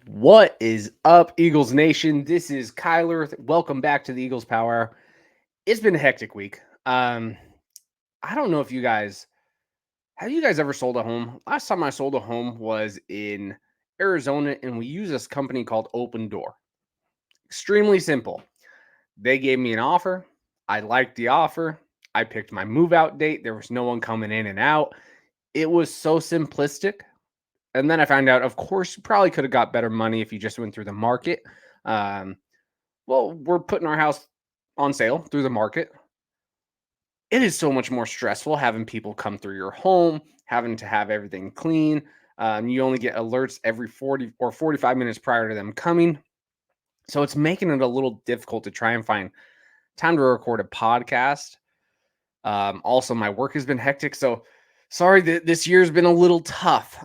What is up, Eagles Nation? This is Kyler. Welcome back to the Eagles Power Hour. It's been a hectic week. I don't know if you guys have you guys ever sold a home? Last time I sold a home was in Arizona, and we use this company called Open Door. Extremely simple. They gave me an offer. I liked the offer. I picked my move out date. There was no one coming in and out. It was so simplistic. And then I found out, of course, you probably could have got better money if you just went through the market. Um, well, we're putting our house on sale through the market. It is so much more stressful having people come through your home, having to have everything clean. You only get alerts every 40 or 45 minutes prior to them coming. So it's making it a little difficult to try and find time to record a podcast. Also, my work has been hectic. So sorry that this year's been a little tough.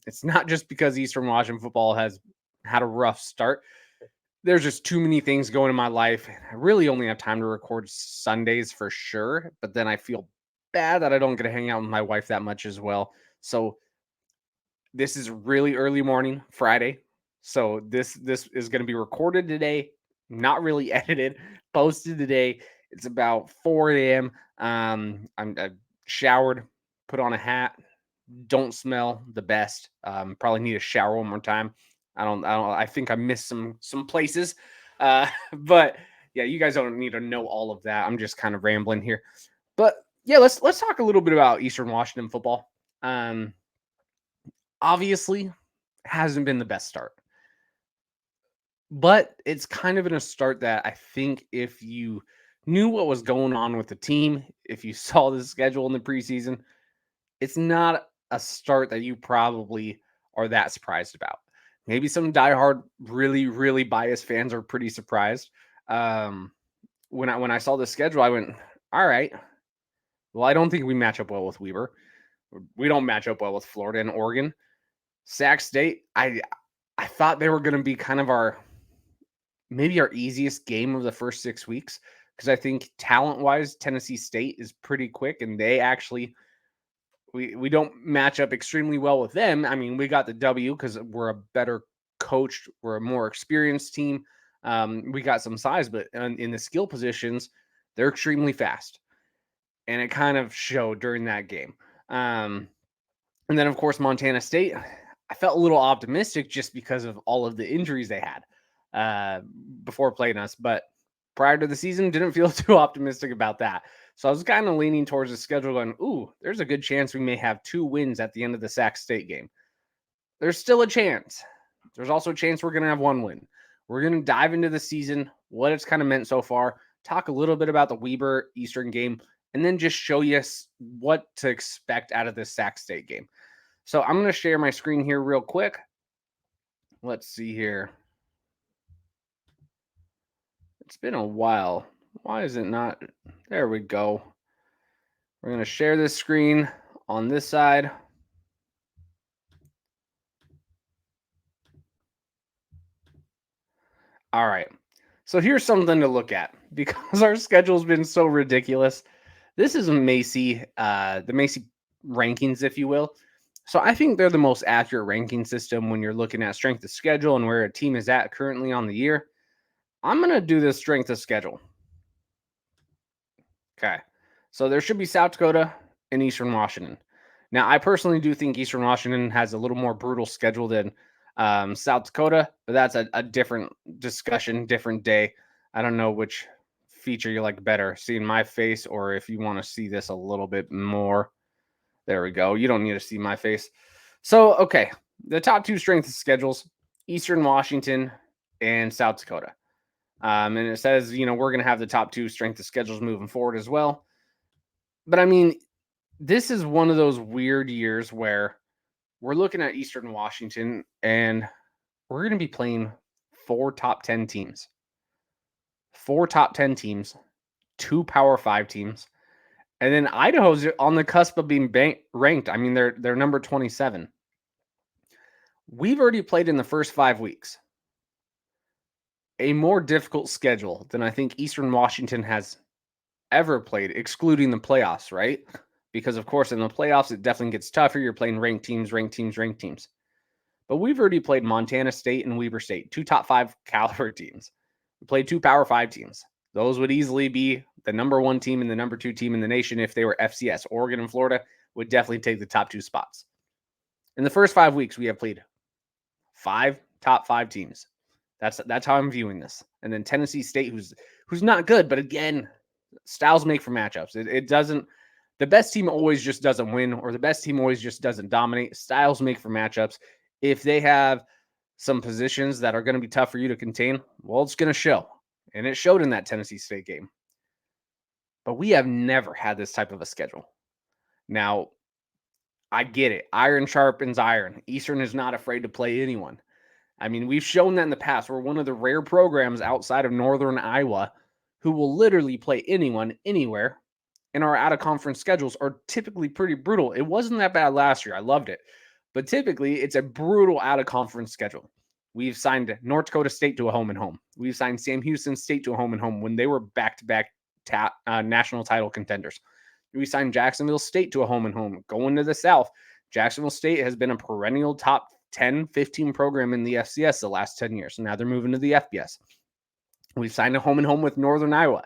It's not just because Eastern Washington football has had a rough start. There's just too many things going in my life. I really only have time to record Sundays for sure, but then I feel bad that I don't get to hang out with my wife that much as well. So this is really early morning Friday. So this is going to be recorded today, not really edited, posted today. It's about 4 a.m. I showered, put on a hat, don't smell the best. Probably need a shower one more time. I think I missed some places. But yeah, you guys don't need to know all of that. I'm just kind of rambling here. But yeah, let's talk a little bit about Eastern Washington football. Um, Obviously hasn't been the best start. But it's kind of in a start that I think if you knew what was going on with the team, if you saw the schedule in the preseason, it's not a start that you probably are that surprised about. Maybe some diehard, really biased fans are pretty surprised. Um, when I saw the schedule, I went, all right. Well, I don't think we match up well with Weber. We don't match up well with Florida and Oregon. Sac State, I thought they were going to be kind of our easiest game of the first 6 weeks because I think talent wise, Tennessee State is pretty quick and they actually we don't match up extremely well with them. I mean, we got the W because we're a better coached, we're a more experienced team. We got some size, but in the skill positions, they're extremely fast, and it kind of showed during that game. Um, and then, of course, Montana State. I felt a little optimistic just because of all of the injuries they had uh, before playing us, but prior to the season, didn't feel too optimistic about that. So I was kind of leaning towards the schedule, going, "Ooh, there's a good chance we may have 2 wins at the end of the Sac State game." There's still a chance. There's also a chance we're going to have 1 win. We're going to dive into the season, what it's kind of meant so far, talk a little bit about the Weber Eastern game, and then just show you what to expect out of this Sac State game. So I'm going to share my screen here real quick. Let's see here. It's been a while. Why is it not? There we go. We're going to share this screen on this side. All right. So here's something to look at because our schedule's been so ridiculous. This is the Macy rankings, if you will. So I think they're the most accurate ranking system when you're looking at strength of schedule and where a team is at currently on the year. I'm going to do this strength of schedule. Okay. So there should be South Dakota and Eastern Washington. Now, I personally do think Eastern Washington has a little more brutal schedule than South Dakota, but that's a different discussion, different day. I don't know which feature you like better, seeing my face or if you want to see this a little bit more. There we go. You don't need to see my face. So, okay, the top 2 strength schedules, Eastern Washington and South Dakota. And it says, we're going to have the top 2 strength of schedules moving forward as well. But I mean, this is one of those weird years where we're looking at Eastern Washington and we're going to be playing 4 top 10 teams, 4 top 10 teams, 2 Power 5 teams. And then Idaho's on the cusp of being ranked. I mean, they're number 27. We've already played in the first 5 weeks a more difficult schedule than I think Eastern Washington has ever played, excluding the playoffs, right? Because, of course, in the playoffs, it definitely gets tougher. You're playing ranked teams. But we've already played Montana State and Weber State, two top 5 caliber teams. We played 2 Power 5 teams. Those would easily be the number 1 team and the number 2 team in the nation if they were FCS. Oregon and Florida would definitely take the top 2 spots. In the first 5 weeks, we have played 5 top 5 teams. That's how I'm viewing this. And then Tennessee State, who's not good, but again, styles make for matchups. It doesn't. The best team always just doesn't win, or the best team always just doesn't dominate. Styles make for matchups. If they have some positions that are going to be tough for you to contain, well, it's going to show. And it showed in that Tennessee State game. But we have never had this type of a schedule. Now, I get it. Iron sharpens iron. Eastern is not afraid to play anyone. I mean, we've shown that in the past. We're one of the rare programs outside of Northern Iowa who will literally play anyone, anywhere. And our out-of-conference schedules are typically pretty brutal. It wasn't that bad last year. I loved it. But typically, it's a brutal out-of-conference schedule. We've signed North Dakota State to a home and home. We've signed Sam Houston State to a home and home when they were back-to-back national title contenders. We signed Jacksonville State to a home and home. Going to the South, Jacksonville State has been a perennial top 10, 15 program in the FCS the last 10 years. Now they're moving to the FBS. We've signed a home and home with Northern Iowa,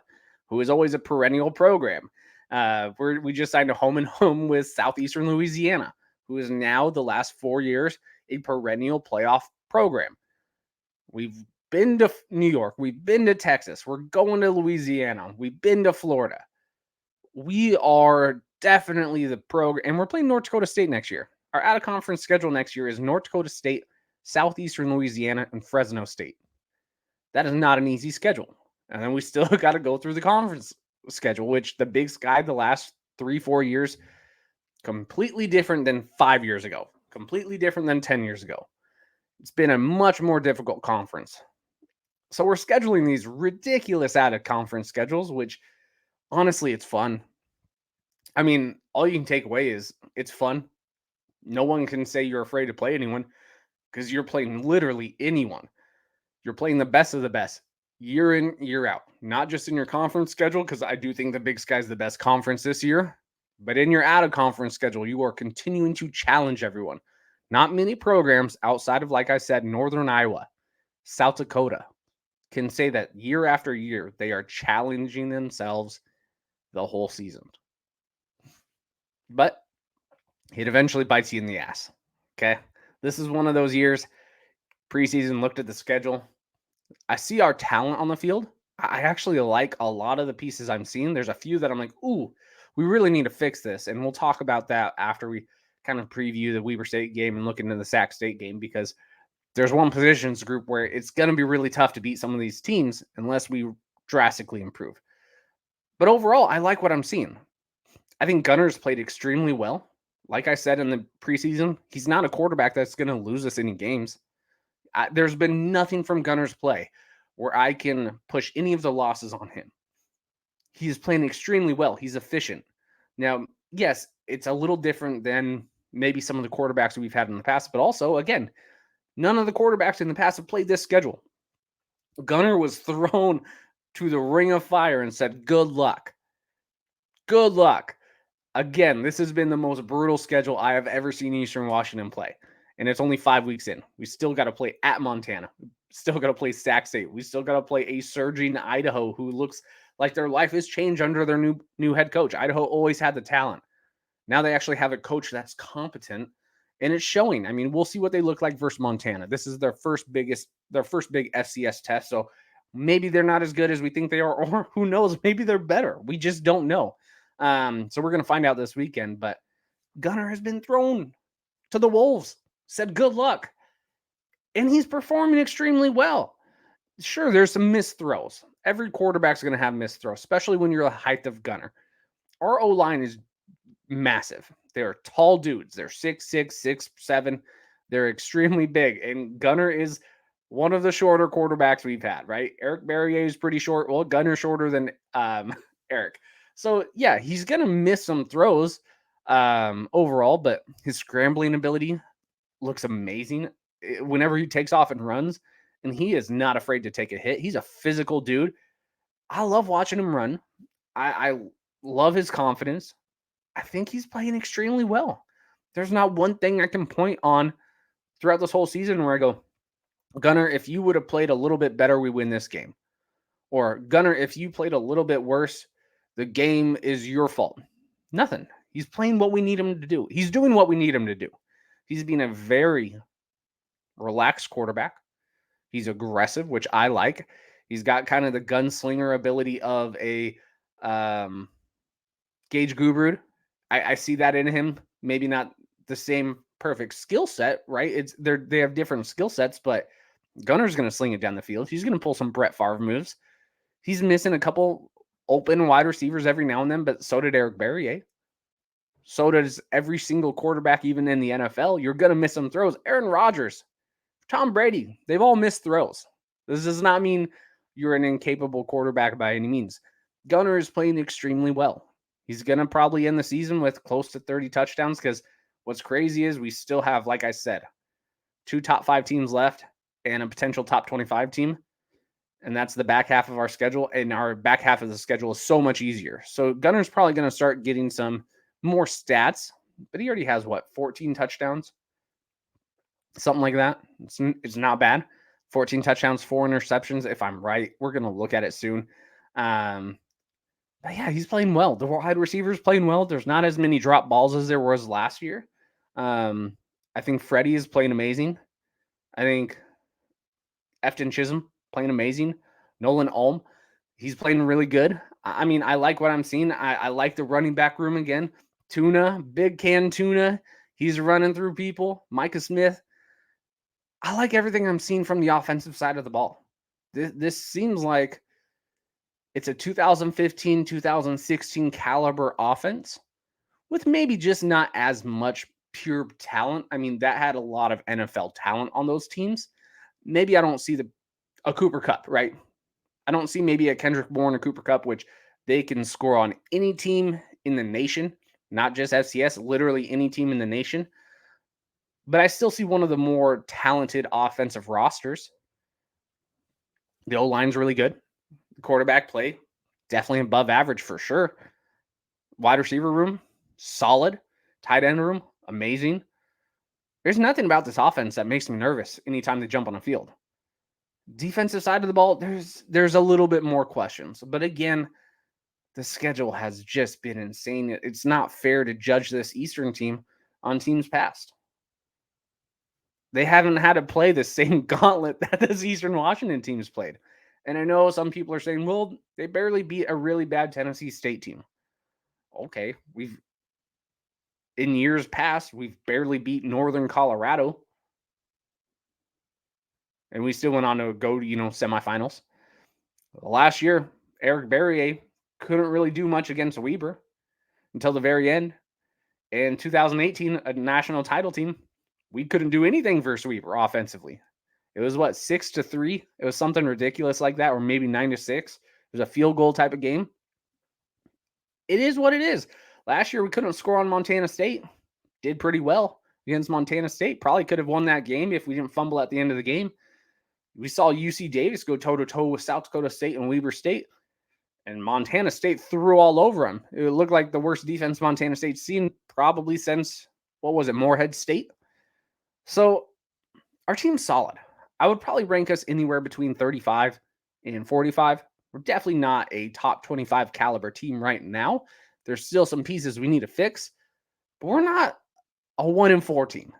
who is always a perennial program. We just signed a home and home with Southeastern Louisiana, who is now the last 4 years a perennial playoff program. We've been to New York. We've been to Texas. We're going to Louisiana. We've been to Florida. We are definitely the program, and we're playing North Dakota State next year. Our out-of-conference schedule next year is North Dakota State, Southeastern Louisiana, and Fresno State. That is not an easy schedule. And then we still got to go through the conference schedule, which the Big Sky the last 3-4 years, completely different than 5 years ago, completely different than 10 years ago. It's been a much more difficult conference. So we're scheduling these ridiculous out-of-conference schedules, which honestly, it's fun. I mean, all you can take away is it's fun. No one can say you're afraid to play anyone because you're playing literally anyone. You're playing the best of the best year in, year out, not just in your conference schedule, because I do think the Big Sky is the best conference this year, but in your out-of-conference schedule, you are continuing to challenge everyone. Not many programs outside of, like I said, Northern Iowa, South Dakota, can say that year after year, they are challenging themselves the whole season. But it eventually bites you in the ass. Okay. This is one of those years. Preseason, looked at the schedule. I see our talent on the field. I actually like a lot of the pieces I'm seeing. There's a few that I'm like, ooh, we really need to fix this. And we'll talk about that after we kind of preview the Weber State game and look into the Sac State game, because there's one positions group where it's going to be really tough to beat some of these teams unless we drastically improve. But overall, I like what I'm seeing. I think Gunner's played extremely well. Like I said in the preseason, he's not a quarterback that's going to lose us any games. There's been nothing from Gunner's play where I can push any of the losses on him. He's playing extremely well. He's efficient. Now, yes, it's a little different than maybe some of the quarterbacks we've had in the past, but also, again, none of the quarterbacks in the past have played this schedule. Gunner was thrown to the ring of fire and said, good luck. Good luck. Again, this has been the most brutal schedule I have ever seen Eastern Washington play. And it's only 5 weeks in. We still got to play at Montana. We still got to play Sac State. We still got to play a surging Idaho who looks like their life has changed under their new head coach. Idaho always had the talent. Now they actually have a coach that's competent, and it's showing. I mean, we'll see what they look like versus Montana. This is their first big FCS test. So maybe they're not as good as we think they are, or who knows, maybe they're better. We just don't know. So we're going to find out this weekend, but Gunner has been thrown to the wolves, said good luck, and he's performing extremely well. Sure, there's some missed throws. Every quarterback's going to have missed throws, especially when you're the height of Gunner. Our O-line is massive. They're tall dudes. They're 6'6", 6'7". They're extremely big, and Gunner is one of the shorter quarterbacks we've had, right? Eric Barrier is pretty short. Well, Gunner's shorter than Eric. So, yeah, he's going to miss some throws overall, but his scrambling ability looks amazing whenever he takes off and runs, and he is not afraid to take a hit. He's a physical dude. I love watching him run. I love his confidence. I think he's playing extremely well. There's not one thing I can point on throughout this whole season where I go, Gunner, if you would have played a little bit better, we win this game. Or Gunner, if you played a little bit worse, the game is your fault. Nothing. He's playing what we need him to do. He's doing what we need him to do. He's being a very relaxed quarterback. He's aggressive, which I like. He's got kind of the gunslinger ability of a Gage Gubrud. I see that in him. Maybe not the same perfect skill set, right? They have different skill sets, but Gunner's going to sling it down the field. He's going to pull some Brett Favre moves. He's missing a couple open wide receivers every now and then, but so did Eric Berrier. So does every single quarterback, even in the NFL. You're going to miss some throws. Aaron Rodgers, Tom Brady, they've all missed throws. This does not mean you're an incapable quarterback by any means. Gunner is playing extremely well. He's going to probably end the season with close to 30 touchdowns because what's crazy is we still have, like I said, 2 top 5 teams left and a potential top 25 team. And that's the back half of our schedule. And our back half of the schedule is so much easier. So Gunner's probably going to start getting some more stats, but he already has 14 touchdowns? Something like that. It's not bad. 14 touchdowns, 4 interceptions. If I'm right, we're going to look at it soon. But yeah, he's playing well. The wide receivers playing well. There's not as many drop balls as there was last year. I think Freddie is playing amazing. I think Efton Chisholm playing amazing. Nolan Ulm, he's playing really good. I mean, I like what I'm seeing. I like the running back room again. Tuna, big can Tuna. He's running through people. Micah Smith. I like everything I'm seeing from the offensive side of the ball. This seems like it's a 2015, 2016 caliber offense with maybe just not as much pure talent. I mean, that had a lot of NFL talent on those teams. Maybe I don't see a Cooper Kupp, right? I don't see maybe a Kendrick Bourne or Cooper Kupp, which they can score on any team in the nation, not just FCS, literally any team in the nation. But I still see one of the more talented offensive rosters. The O-line's really good. The quarterback play, definitely above average for sure. Wide receiver room, solid. Tight end room, amazing. There's nothing about this offense that makes me nervous anytime they jump on a field. Defensive side of the ball, there's a little bit more questions. But again, the schedule has just been insane. It's not fair to judge this Eastern team on teams past. They haven't had to play the same gauntlet that this Eastern Washington team's played. And I know some people are saying, well, they barely beat a really bad Tennessee State team. Okay, in years past, we've barely beat Northern Colorado. And we still went on to go to, semifinals. Last year, Eric Berrier couldn't really do much against Weber until the very end. And 2018, a national title team, we couldn't do anything versus Weber offensively. It was 6-3. It was something ridiculous like that, or maybe 9-6. It was a field goal type of game. It is what it is. Last year, we couldn't score on Montana State. Did pretty well against Montana State. Probably could have won that game if we didn't fumble at the end of the game. We saw UC Davis go toe-to-toe with South Dakota State and Weber State, and Montana State threw all over them. It looked like the worst defense Montana State's seen probably since, Morehead State? So our team's solid. I would probably rank us anywhere between 35 and 45. We're definitely not a top 25 caliber team right now. There's still some pieces we need to fix, but we're not a 1-4 team.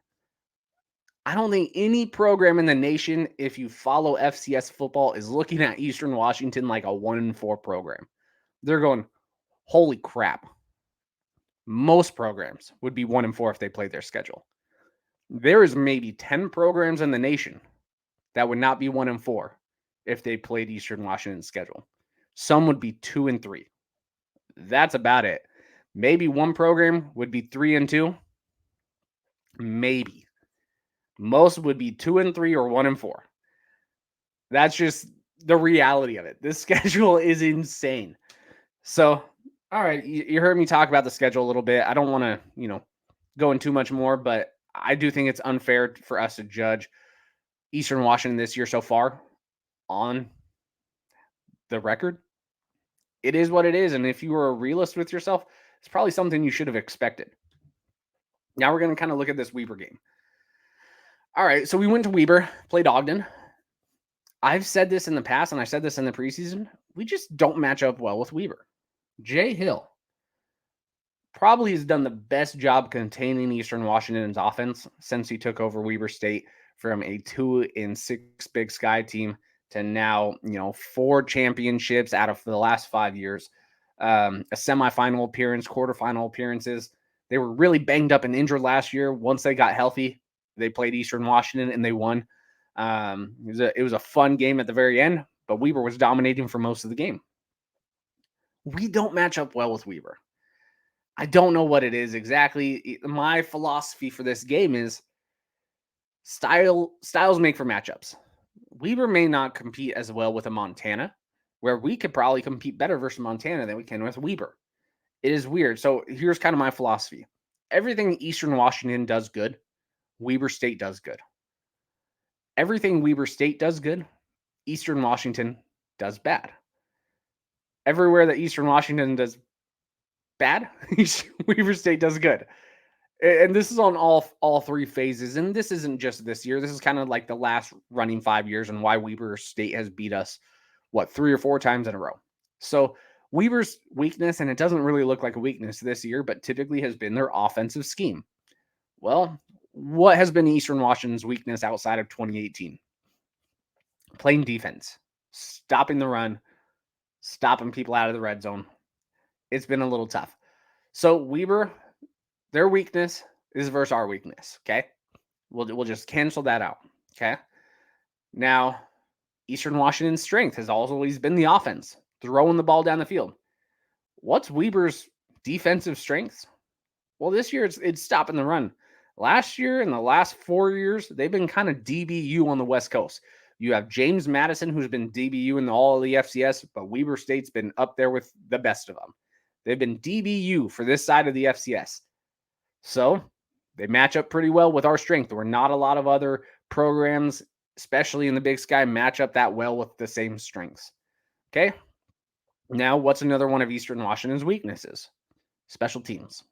I don't think any program in the nation, if you follow FCS football, is looking at Eastern Washington like a 1-4 program. They're going, holy crap. Most programs would be 1-4 if they played their schedule. There is maybe 10 programs in the nation that would not be 1-4 if they played Eastern Washington's schedule. Some would be 2-3. That's about it. Maybe one program would be 3-2. Maybe. Most would be 2-3 or 1-4. That's just the reality of it. This schedule is insane. So, all right, you heard me talk about the schedule a little bit. I don't want to, go in too much more, but I do think it's unfair for us to judge Eastern Washington this year so far on the record. It is what it is, and if you were a realist with yourself, it's probably something you should have expected. Now we're going to kind of look at this Weber game. All right, so we went to Weber, played Ogden. I've said this in the past, and I said this in the preseason. We just don't match up well with Weber. Jay Hill probably has done the best job containing Eastern Washington's offense since he took over Weber State from a 2-6 Big Sky team to now, 4 championships out of the last 5 years, a semifinal appearance, quarterfinal appearances. They were really banged up and injured last year. Once they got healthy, they played Eastern Washington and they won. It was a fun game at the very end, but Weber was dominating for most of the game. We don't match up well with Weber. I don't know what it is exactly. My philosophy for this game is styles make for matchups. Weber may not compete as well with a Montana, where we could probably compete better versus Montana than we can with Weber. It is weird. So here's kind of my philosophy. Everything Eastern Washington does good, Weber State does good. Everything Weber State does good, Eastern Washington does bad. Everywhere that Eastern Washington does bad, Weber State does good. And this is on all 3 phases. And this isn't just this year. This is kind of like the last running 5 years and why Weber State has beat us, 3 or 4 times in a row. So Weber's weakness, and it doesn't really look like a weakness this year, but typically has been their offensive scheme. Well, what has been Eastern Washington's weakness outside of 2018? Playing defense, stopping the run, stopping people out of the red zone. It's been a little tough. So Weber, their weakness is versus our weakness. Okay, we'll just cancel that out. Okay. Now, Eastern Washington's strength has always been the offense, throwing the ball down the field. What's Weber's defensive strengths? Well, this year it's stopping the run. Last year and the last 4 years, they've been kind of DBU on the West Coast. You have James Madison, who's been DBU in all of the FCS, but Weber State's been up there with the best of them. They've been DBU for this side of the FCS. So they match up pretty well with our strength. Where not a lot of other programs, especially in the Big Sky, match up that well with the same strengths. Okay. Now, what's another one of Eastern Washington's weaknesses? Special teams.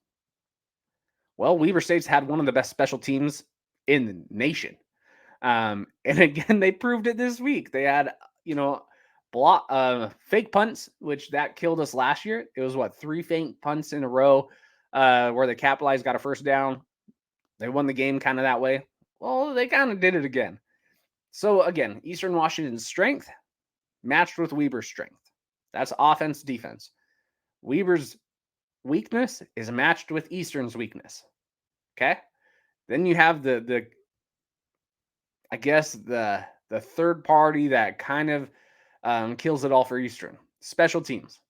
Well, Weber State's had one of the best special teams in the nation. And again, they proved it this week. They had, fake punts, which that killed us last year. It was 3 fake punts in a row where they capitalized, got a first down. They won the game kind of that way. Well, they kind of did it again. So again, Eastern Washington's strength matched with Weber's strength. That's offense, defense. Weber's weakness is matched with Eastern's weakness. Okay? Then you have the third party that kind of kills it all for Eastern. Special teams.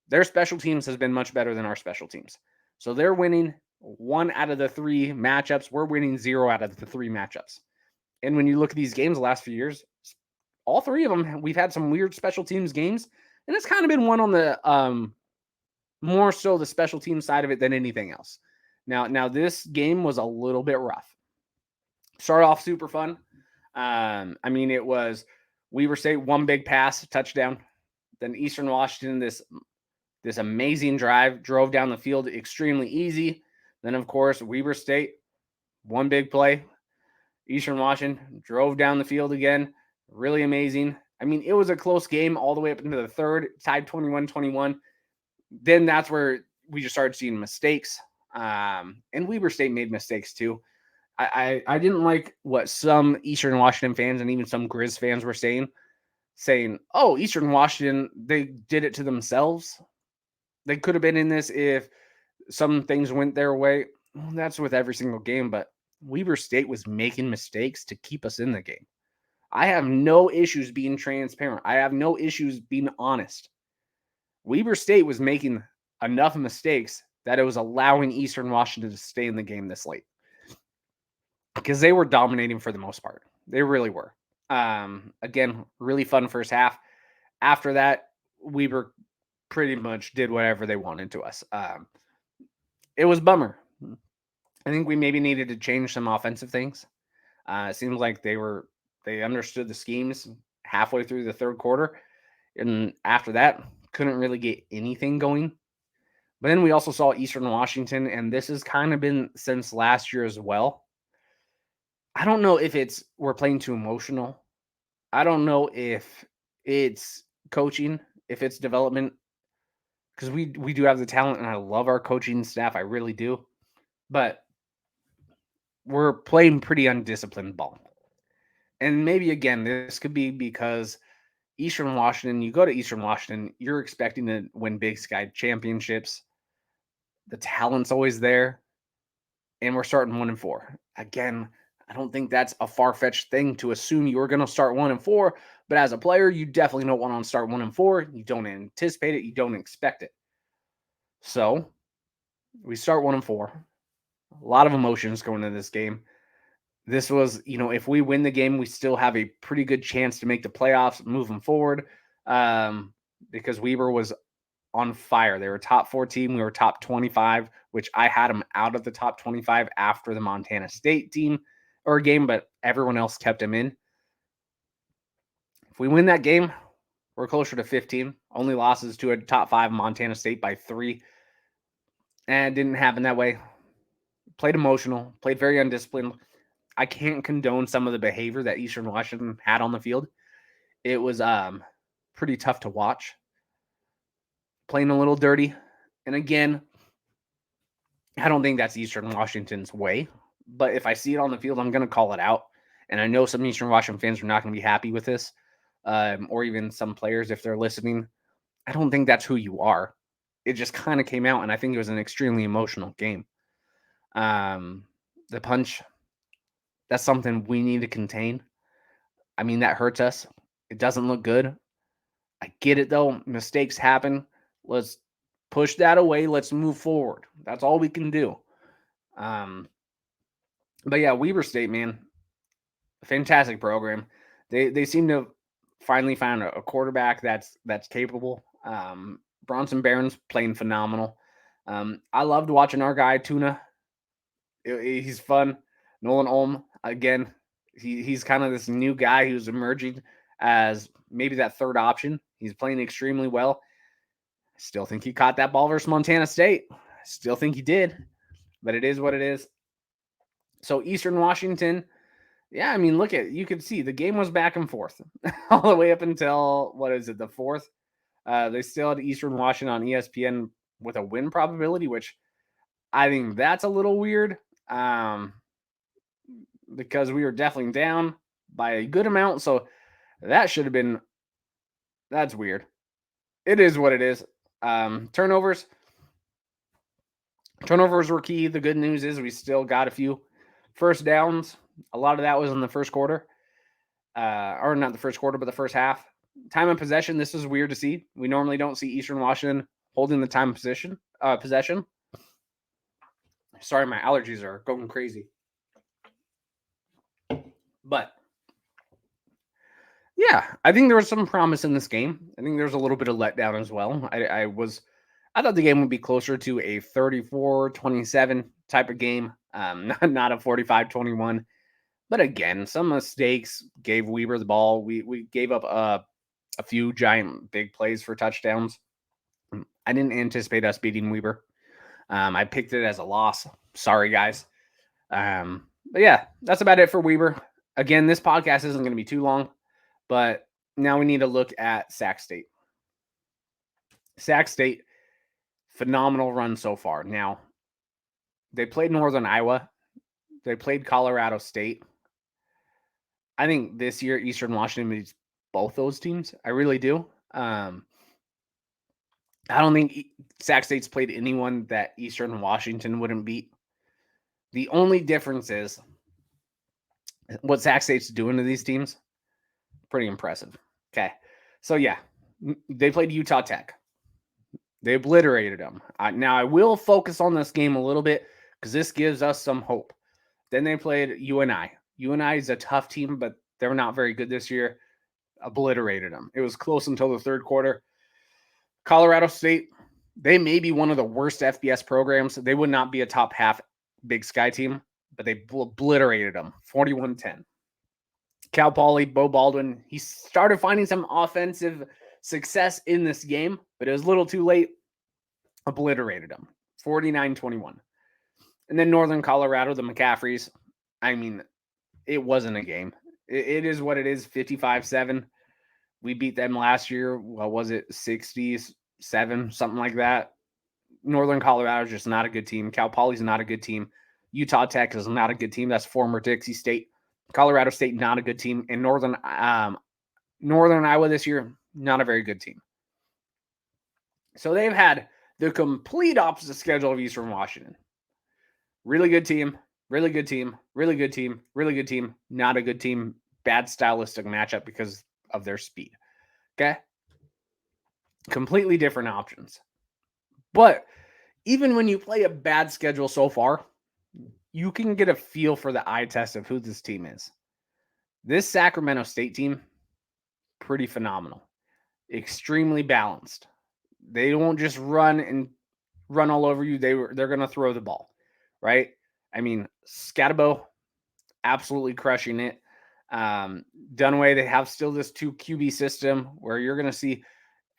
Their special teams has been much better than our special teams. So they're winning 1 out of the 3 matchups. We're winning 0 out of the 3 matchups. And when you look at these games the last few years, all 3 of them, we've had some weird special teams games. And it's kind of been one on the more so the special team side of it than anything else. Now this game was a little bit rough. Started off super fun. It was Weber State, 1 big pass, touchdown. Then Eastern Washington, this amazing drive, drove down the field extremely easy. Then, of course, Weber State, 1 big play. Eastern Washington drove down the field again. Really amazing. It was a close game all the way up into the third, tied 21-21. Then that's where we just started seeing mistakes. And Weber State made mistakes too. I didn't like what some Eastern Washington fans and even some Grizz fans were saying, oh, Eastern Washington, they did it to themselves. They could have been in this if some things went their way. Well, that's with every single game, but Weber State was making mistakes to keep us in the game. I have no issues being transparent. I have no issues being honest. Weber State was making enough mistakes that it was allowing Eastern Washington to stay in the game this late. Because they were dominating for the most part. They really were. Again, really fun first half. After that, Weber pretty much did whatever they wanted to us. It was a bummer. I think we maybe needed to change some offensive things. It seems like they understood the schemes halfway through the third quarter. And after that, couldn't really get anything going. But then we also saw Eastern Washington, and this has kind of been since last year as well. I don't know if we're playing too emotional. I don't know if it's coaching, if it's development, because we do have the talent, and I love our coaching staff. I really do, but we're playing pretty undisciplined ball. And maybe again, this could be because Eastern Washington. You go to Eastern Washington, you're expecting to win Big Sky championships. The talent's always there, and we're starting 1-4. Again, I don't think that's a far-fetched thing to assume you're going to start 1-4, but as a player, you definitely don't want to start 1-4. You don't anticipate it, you don't expect it. So we start 1-4. A lot of emotions going into this game. This was, if we win the game, we still have a pretty good chance to make the playoffs moving forward. Because Weber was on fire. They were top 4 team. We were top 25, which I had them out of the top 25 after the Montana State team or game, but everyone else kept them in. If we win that game, we're closer to 15. Only losses to a top 5 Montana State by 3. And it didn't happen that way. Played emotional, played very undisciplined. I can't condone some of the behavior that Eastern Washington had on the field. It was pretty tough to watch. Playing a little dirty. And again, I don't think that's Eastern Washington's way. But if I see it on the field, I'm going to call it out. And I know some Eastern Washington fans are not going to be happy with this, or even some players if they're listening. I don't think that's who you are. It just kind of came out, and I think it was an extremely emotional game. The punch, that's something we need to contain. I mean, that hurts us. It doesn't look good. I get it, though. Mistakes happen. Let's push that away. Let's move forward. That's all we can do. But yeah, Weber State, man, fantastic program. They seem to finally found a quarterback that's capable. Bronson Barron's playing phenomenal. I loved watching our guy Tuna. He's fun. Nolan Olm again. He's kind of this new guy who's emerging as maybe that third option. He's playing extremely well. I still think he caught that ball versus Montana State. I still think he did, but it is what it is. So Eastern Washington, yeah, I mean, you could see the game was back and forth all the way up until, the fourth. They still had Eastern Washington on ESPN with a win probability, which I think that's a little weird, because we were definitely down by a good amount. So that should have been, that's weird. It is what it is. Turnovers were key. The good news is we still got a few first downs. A lot of that was in the first quarter. Or not the first quarter, but the first half. Time of possession, this is weird to see. We normally don't see Eastern Washington holding the time of possession. Sorry, my allergies are going crazy. But yeah, I think there was some promise in this game. I think there's a little bit of letdown as well. I thought the game would be closer to a 34-27 type of game, not a 45-21. But again, some mistakes gave Weber the ball. We gave up a few giant big plays for touchdowns. I didn't anticipate us beating Weber. I picked it as a loss. Sorry, guys. But yeah, that's about it for Weber. Again, this podcast isn't going to be too long, but now we need to look at Sac State. Sac State, phenomenal run so far. Now, they played Northern Iowa. They played Colorado State. I think this year Eastern Washington beats both those teams. I really do. I don't think Sac State's played anyone that Eastern Washington wouldn't beat. The only difference is what Sac State's doing to these teams. Pretty impressive. Okay. So, yeah, they played Utah Tech. They obliterated them. Now, I will focus on this game a little bit because this gives us some hope. Then they played UNI. UNI is a tough team, but they're not very good this year. Obliterated them. It was close until the third quarter. Colorado State, they may be one of the worst FBS programs. They would not be a top half Big Sky team, but they obliterated them, 41-10. Cal Poly, Bo Baldwin, he started finding some offensive success in this game, but it was a little too late. Obliterated them, 49-21. And then Northern Colorado, the McCaffreys, I mean, it wasn't a game. It is what it is, 55-7. We beat them last year. What was it, 67, something like that? Northern Colorado is just not a good team. Cal Poly's not a good team. Utah Tech is not a good team. That's former Dixie State. Colorado State, not a good team. And Northern Iowa this year, not a very good team. So they've had the complete opposite schedule of Eastern Washington. Really good team, really good team, really good team, really good team, not a good team. Bad stylistic matchup because of their speed. Okay? Completely different options. But even when you play a bad schedule so far, you can get a feel for the eye test of who this team is. This Sacramento State team, pretty phenomenal. Extremely balanced. They won't just run all over you. They're going to throw the ball, right? I mean, Scatabo, absolutely crushing it. Dunaway, they have still this 2 QB system where you're going to see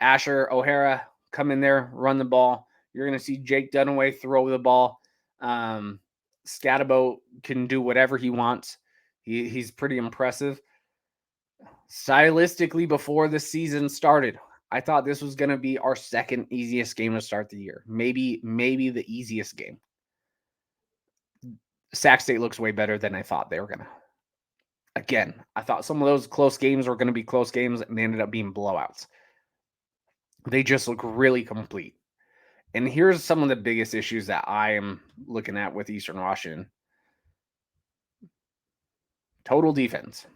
Asher O'Hara come in there, run the ball. You're going to see Jake Dunaway throw the ball. Scatabo can do whatever he wants. He's pretty impressive. Stylistically, before the season started, I thought this was going to be our second easiest game to start the year. Maybe the easiest game. Sac State looks way better than I thought they were going to. Again, I thought some of those close games were going to be close games, and they ended up being blowouts. They just look really complete. And here's some of the biggest issues that I am looking at with Eastern Washington. Total defense.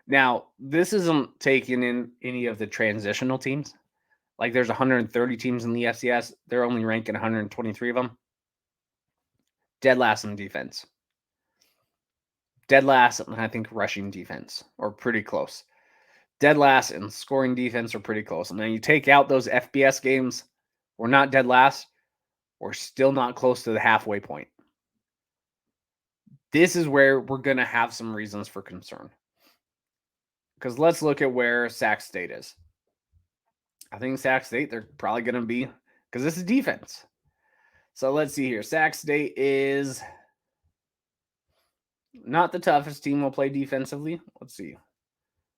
Now, this isn't taking in any of the transitional teams. Like there's 130 teams in the FCS. They're only ranking 123 of them. Dead last in defense. Dead last, I think, rushing defense, or pretty close. Dead last in scoring defense, or pretty close. And then you take out those FBS games, we're not dead last. We're still not close to the halfway point. This is where we're going to have some reasons for concern. Because let's look at where Sac State is. I think Sac State, they're probably going to be, because this is defense. So let's see here. Sac State is not the toughest team we'll play defensively. Let's see.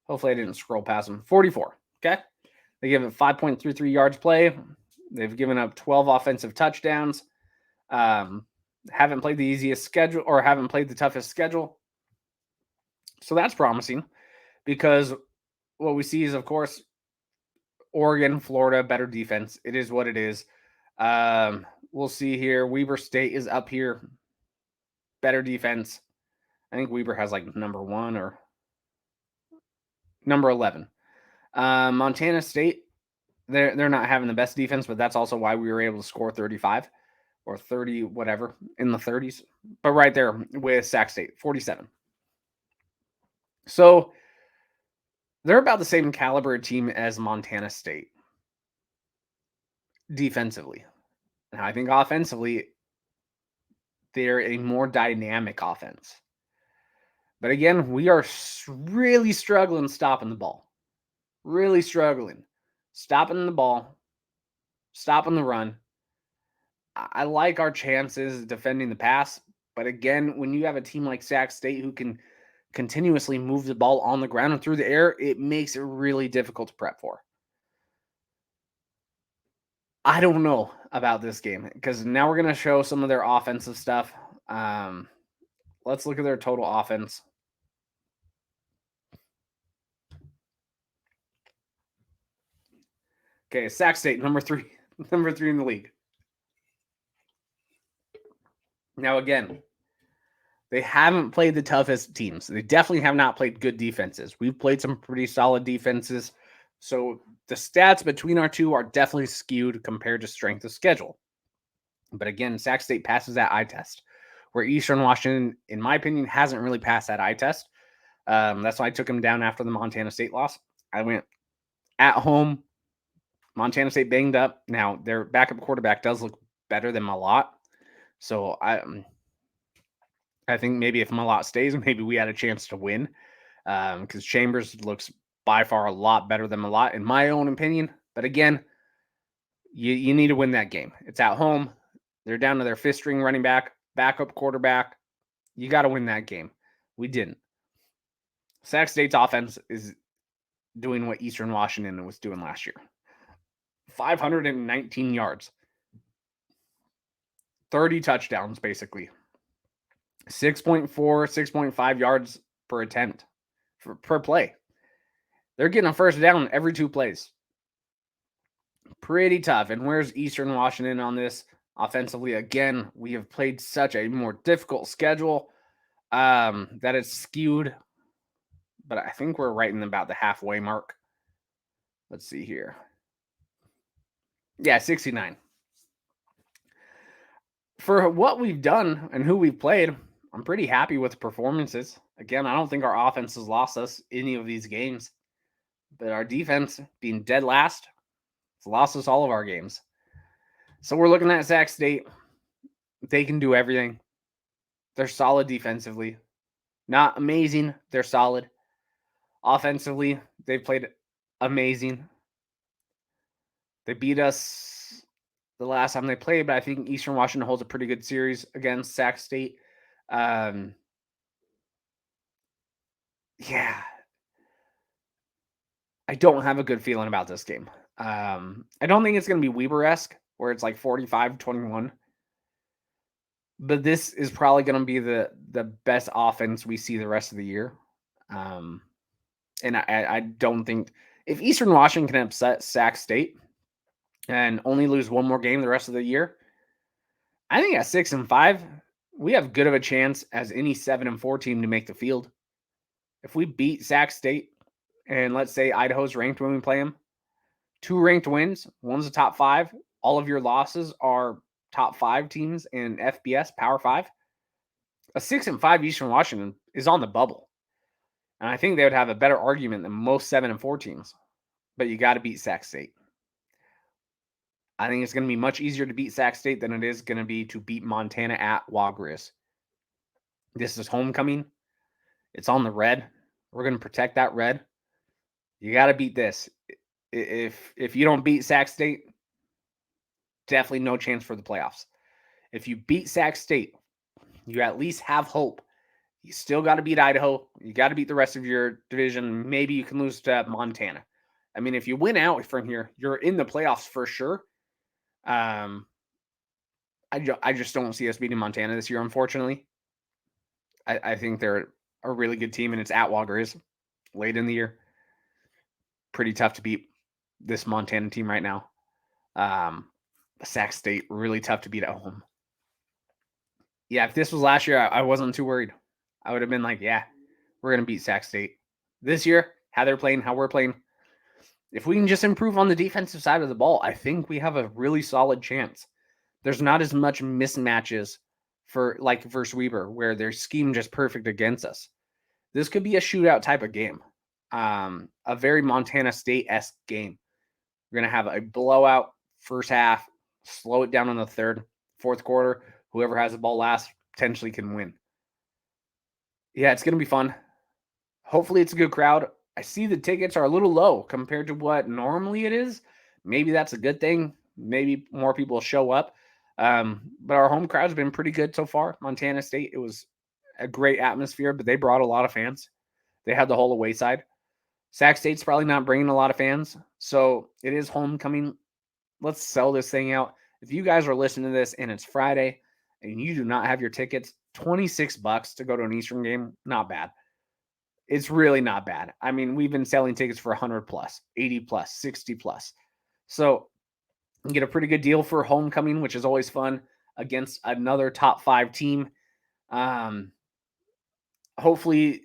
Hopefully I didn't scroll past them. 44, okay? They give it 5.33 yards play. They've given up 12 offensive touchdowns. Haven't played the easiest schedule, or haven't played the toughest schedule. So that's promising, because what we see is, of course, Oregon, Florida, better defense. It is what it is. We'll see here. Weber State is up here. Better defense. I think Weber has like number 1 or number 11. Montana State, they're not having the best defense, but that's also why we were able to score 35 or 30, whatever, in the 30s. But right there with Sac State, 47. So they're about the same caliber team as Montana State defensively. Now, I think offensively, they're a more dynamic offense. But again, we are really struggling stopping the ball. Really struggling. Stopping the ball. Stopping the run. I like our chances defending the pass. But again, when you have a team like Sac State who can continuously move the ball on the ground and through the air, it makes it really difficult to prep for. I don't know about this game, because now we're going to show some of their offensive stuff. Let's look at their total offense. Okay, Sac State, number 3 in the league. Now, again, they haven't played the toughest teams. They definitely have not played good defenses. We've played some pretty solid defenses. So the stats between our two are definitely skewed compared to strength of schedule. But again, Sac State passes that eye test, where Eastern Washington, in my opinion, hasn't really passed that eye test. That's why I took them down after the Montana State loss. I went at home. Montana State banged up. Now, their backup quarterback does look better than Malott. So I think maybe if Malott stays, maybe we had a chance to win, because Chambers looks by far a lot better than Malott, in my own opinion. But again, you need to win that game. It's at home. They're down to their fifth-string running back, backup quarterback. You got to win that game. We didn't. Sac State's offense is doing what Eastern Washington was doing last year. 519 yards, 30 touchdowns, basically. 6.4, 6.5 yards per attempt per play. They're getting a first down every 2 plays. Pretty tough. And where's Eastern Washington on this offensively? Again, we have played such a more difficult schedule that it's skewed. But I think we're right in about the halfway mark. Let's see here. Yeah, 69. For what we've done and who we've played, I'm pretty happy with the performances. Again, I don't think our offense has lost us any of these games. But our defense, being dead last, has lost us all of our games. So we're looking at Sac State. They can do everything. They're solid defensively. Not amazing. They're solid. Offensively, they've played amazing. They beat us the last time they played, but I think Eastern Washington holds a pretty good series against Sac State. Yeah. I don't have a good feeling about this game. I don't think it's going to be Weber-esque, where it's like 45-21. But this is probably going to be the best offense we see the rest of the year. And I don't think if Eastern Washington can upset Sac State and only lose one more game the rest of the year, I think at 6-5, we have good of a chance as any 7-4 team to make the field. If we beat Sac State and let's say Idaho's ranked when we play them, 2 ranked wins, one's a top 5, all of your losses are top 5 teams in FBS Power 5. A 6-5 Eastern Washington is on the bubble. And I think they would have a better argument than most 7-4 teams. But you got to beat Sac State. I think it's going to be much easier to beat Sac State than it is going to be to beat Montana at Wagris. This is homecoming. It's on the red. We're going to protect that red. You got to beat this. If you don't beat Sac State, definitely no chance for the playoffs. If you beat Sac State, you at least have hope. You still got to beat Idaho. You got to beat the rest of your division. Maybe you can lose to Montana. I mean, if you win out from here, you're in the playoffs for sure. I just don't see us beating Montana this year, unfortunately. I think they're a really good team, and it's at Wagris late in the year. Pretty tough to beat this Montana team right now. Sac State, really tough to beat at home. Yeah, if this was last year, I wasn't too worried. I would have been like, yeah, we're going to beat Sac State. This year, how they're playing, how we're playing, if we can just improve on the defensive side of the ball, I think we have a really solid chance. There's not as much mismatches for like versus Weber, where their scheme just perfect against us. This could be a shootout type of game, a very Montana State-esque game. We're going to have a blowout first half, slow it down on the third, fourth quarter. Whoever has the ball last potentially can win. Yeah, it's going to be fun. Hopefully it's a good crowd. I see the tickets are a little low compared to what normally it is. Maybe that's a good thing. Maybe more people will show up. But our home crowd's been pretty good so far. Montana State, it was a great atmosphere, but they brought a lot of fans. They had the whole away side. Sac State's probably not bringing a lot of fans. So it is homecoming. Let's sell this thing out. If you guys are listening to this and it's Friday and you do not have your tickets, $26 to go to an Eastern game, not bad. It's really not bad. I mean, we've been selling tickets for 100 plus, 80 plus, 60 plus. So you get a pretty good deal for homecoming, which is always fun against another top 5 team. Hopefully,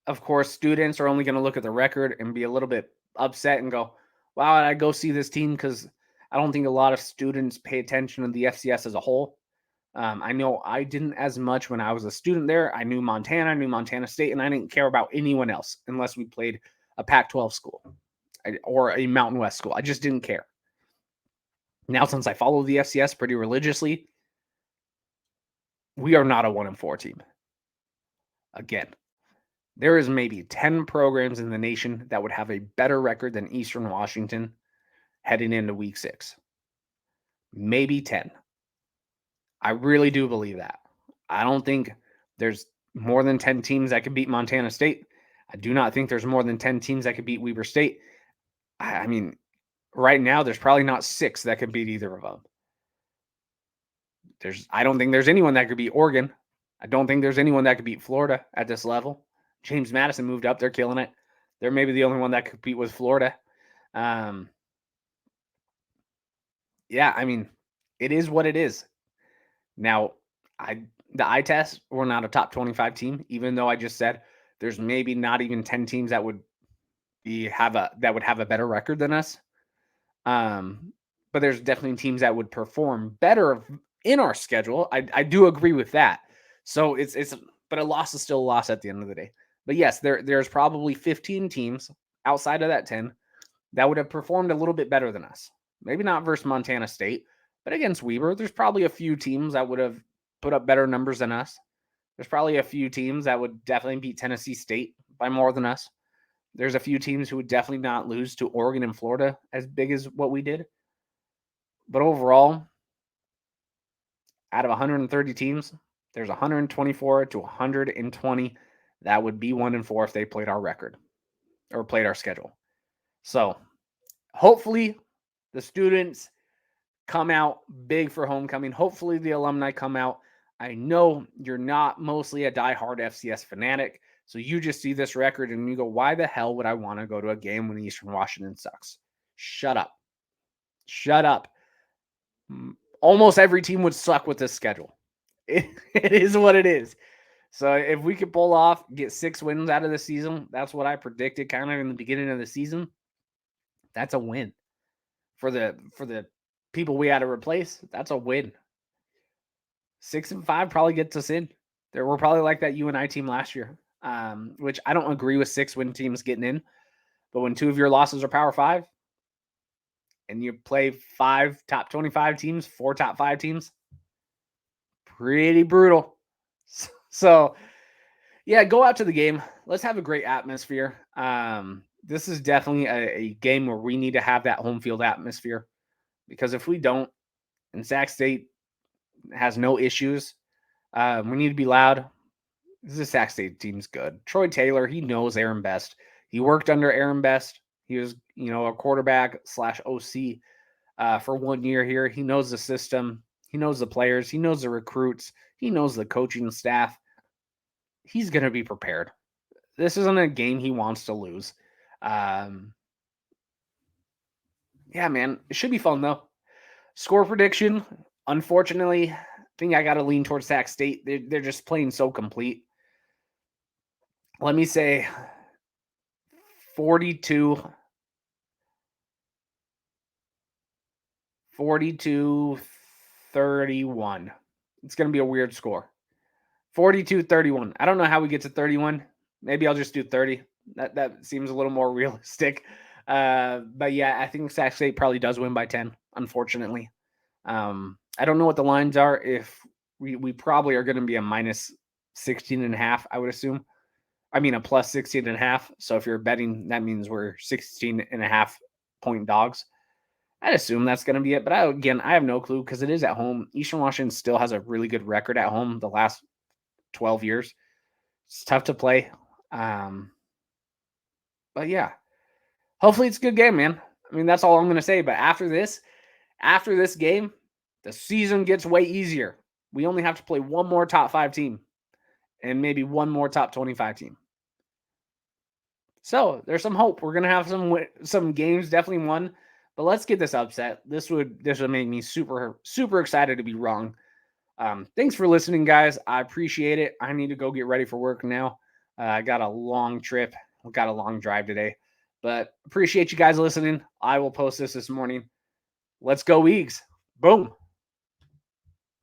of course, students are only going to look at the record and be a little bit upset and go, wow, I go see this team, because I don't think a lot of students pay attention to the FCS as a whole. I know I didn't as much when I was a student there. I knew Montana, I knew Montana State, and I didn't care about anyone else unless we played a Pac-12 school or a Mountain West school. I just didn't care. Now, since I follow the FCS pretty religiously, we are not a 1-4 team. Again, there is maybe 10 programs in the nation that would have a better record than Eastern Washington heading into week 6. Maybe 10. I really do believe that. I don't think there's more than 10 teams that could beat Montana State. I do not think there's more than 10 teams that could beat Weber State. I mean, right now, there's probably not 6 that could beat either of them. I don't think there's anyone that could beat Oregon. I don't think there's anyone that could beat Florida at this level. James Madison moved up. They're killing it. They're maybe the only one that could compete with Florida. Yeah, I mean, it is what it is. Now, the eye test, we're not a top 25 team, even though I just said there's maybe not even 10 teams that would have a better record than us. But there's definitely teams that would perform better in our schedule. I do agree with that. So but a loss is still a loss at the end of the day. But yes, there's probably 15 teams outside of that 10 that would have performed a little bit better than us. Maybe not versus Montana State, but against Weber, there's probably a few teams that would have put up better numbers than us. There's probably a few teams that would definitely beat Tennessee State by more than us. There's a few teams who would definitely not lose to Oregon and Florida as big as what we did. But overall, out of 130 teams, there's 124 to 120 that would be 1-4 if they played our record or played our schedule. So hopefully the students come out big for homecoming. Hopefully the alumni come out. I know you're not mostly a diehard FCS fanatic, so you just see this record and you go, why the hell would I want to go to a game when Eastern Washington sucks? Shut up. Shut up. Almost every team would suck with this schedule. It is what it is. So if we could pull off, get 6 wins out of the season, that's what I predicted kind of in the beginning of the season. That's a win. For the people we had to replace, that's a win. 6-5 probably gets us in. We're probably like that UNI team last year, which I don't agree with 6-win teams getting in. But when 2 of your losses are Power 5, and you play 5 top 25 teams, 4 top 5 teams, pretty brutal. So, yeah, go out to the game. Let's have a great atmosphere. This is definitely a game where we need to have that home field atmosphere, because if we don't, and Sac State has no issues, we need to be loud. This Sac State team's good. Troy Taylor, he knows Aaron Best. He worked under Aaron Best. He was, a quarterback / OC for 1 year here. He knows the system. He knows the players. He knows the recruits. He knows the coaching staff. He's going to be prepared. This isn't a game he wants to lose. Yeah, man. It should be fun, though. Score prediction, unfortunately, I think I got to lean towards Sac State. They're just playing so complete. Let me say 42-31. It's going to be a weird score. 42-31. I don't know how we get to 31. Maybe I'll just do 30. That seems a little more realistic. But yeah, I think Sac State probably does win by 10, unfortunately. I don't know what the lines are. If we probably are going to be a minus 16.5, I would assume. I mean, a plus 16.5. So if you're betting, that means we're 16.5 point dogs. I'd assume that's going to be it. But I have no clue because it is at home. Eastern Washington still has a really good record at home the last 12 years. It's tough to play. But yeah, hopefully it's a good game, man. I mean, that's all I'm going to say. But after this game, the season gets way easier. We only have to play one more top 5 team and maybe one more top 25 team. So there's some hope. We're going to have some games definitely won, but let's get this upset. This would make me super, super excited to be wrong. Thanks for listening, guys. I appreciate it. I need to go get ready for work now. I got a long trip. We got a long drive today, but appreciate you guys listening. I will post this morning. Let's go Eags. Boom.